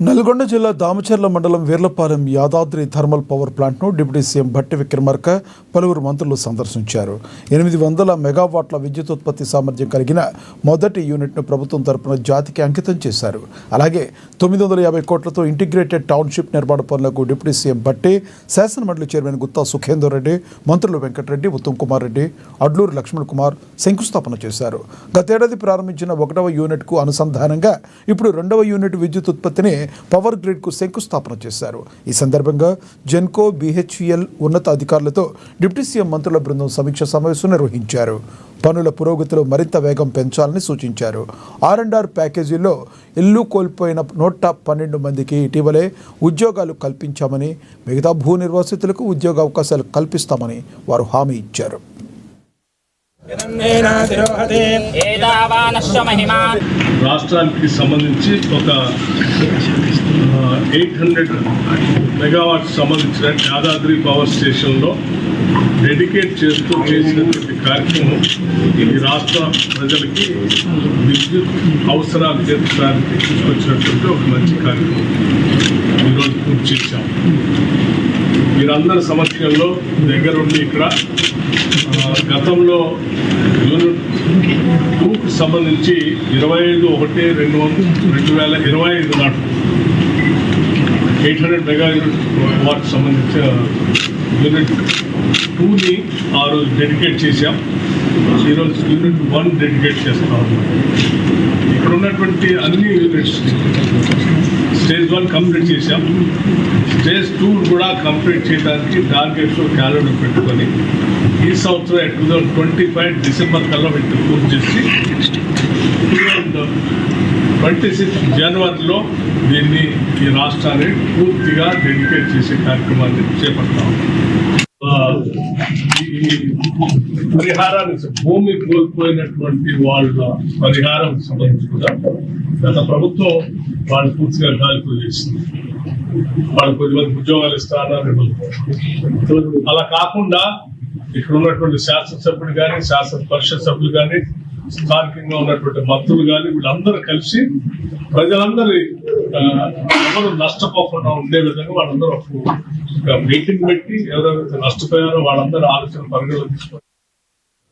నల్గొండ జిల్లా దామచర్ల మండలం Veerlapalem Yadadri thermal power ప్లాంట్ను డిప్యూటీ సీఎం భట్టి విక్రమార్క పలువురు మంత్రులు సందర్శించారు. 800 మెగావాట్ల విద్యుత్ ఉత్పత్తి సామర్థ్యం కలిగిన మొదటి యూనిట్ను ప్రభుత్వం తరపున జాతికి అంకితం చేశారు. అలాగే 950 కోట్లతో ఇంటిగ్రేటెడ్ టౌన్షిప్ నిర్మాణ పనులకు డిప్యూటీ సీఎం భట్టి, శాసనమండలి చైర్మన్ గుత్తా సుఖేందర్ రెడ్డి, మంత్రులు వెంకటరెడ్డి, ఉత్తమ్ కుమార్ రెడ్డి, అడ్లూరి లక్ష్మణ్ కుమార్ శంకుస్థాపన చేశారు. గతేడాది ప్రారంభించిన 1వ యూనిట్కు అనుసంధానంగా ఇప్పుడు 2వ యూనిట్ విద్యుత్ ఉత్పత్తిని పవర్ గ్రిడ్ కు శంకుస్థాపన చేశారు. ఈ సందర్భంగా జెన్కో, BHEL ఉన్నత అధికారులతో డిప్యూటీ సీఎం మంత్రుల బృందం సమీక్ష సమావేశం నిర్వహించారు. పనుల పురోగతిలో మరింత వేగం పెంచాలని సూచించారు. R&R ప్యాకేజీలో ఇల్లు కోల్పోయిన 112 మందికి ఇటీవలే ఉద్యోగాలు కల్పించామని, మిగతా భూ నిర్వాసితులకు ఉద్యోగ అవకాశాలు కల్పిస్తామని వారు హామీ ఇచ్చారు. రాష్ట్రానికి సంబంధించి ఒక 800 మెగావాట్స్ సంబంధించిన యాదాద్రి పవర్ స్టేషన్లో డెడికేట్ చేస్తూ చేసినటువంటి కార్యక్రమం ఈ రాష్ట్ర ప్రజలకి విద్యుత్ అవసరాలు తీర్చడానికి తీసుకొచ్చినటువంటి ఒక మంచి కార్యక్రమం ఈరోజు పూర్తి చేశాం. మీరందరి సమక్షంలో దగ్గరుండి ఇక్కడ గతంలో యూనిట్ 2కు సంబంధించి 25/1/2025 నాడు 800 మెగావాట్ సంబంధించిన యూనిట్ 2ని ఆ రోజు డెడికేట్ చేశాం. ఈరోజు యూనిట్ 1 డెడికేట్ చేస్తా ఉన్నాం. ఇక్కడ ఉన్నటువంటి అన్ని యూనిట్స్ స్టేజ్ 1 కంప్లీట్ చేశాం. స్టేజ్ 2 కూడా కంప్లీట్ చేయడానికి టార్గెట్స్ క్యాలెండర్ పెట్టుకొని ఈ సంవత్సరం 2025 డిసెంబర్ కల్లా వీటిని పూర్తి చేసి 2026 జనవరిలో దీన్ని ఈ రాష్ట్రాన్ని పూర్తిగా డెడికేట్ చేసే కార్యక్రమాన్ని చేపడతాం. ఈ పరిహారాన్ని, భూమి కోల్పోయినటువంటి వాళ్ళ పరిహారం సంబంధించి కూడా గత ప్రభుత్వం వాళ్ళు పూర్తిగా గాలిపో చేసింది. వాళ్ళు కొద్దిమంది ఉద్యోగాలు ఇస్తారన్నారు. అలా కాకుండా ఇక్కడ ఉన్నటువంటి శాసనసభ్యులు కానీ, శాసన పరిషత్ సభ్యులు కానీ, స్థానికంగా ఉన్నటువంటి మంత్రులు కానీ వీళ్ళందరూ కలిసి ప్రజలందరి ఎవరు నష్టపోకుండా ఉండే విధంగా వాళ్ళందరూ ఒక మీటింగ్ పెట్టి ఎవరెవరైతే నష్టపోయారో వాళ్ళందరూ ఆలోచన పరిగణలో తీసుకొని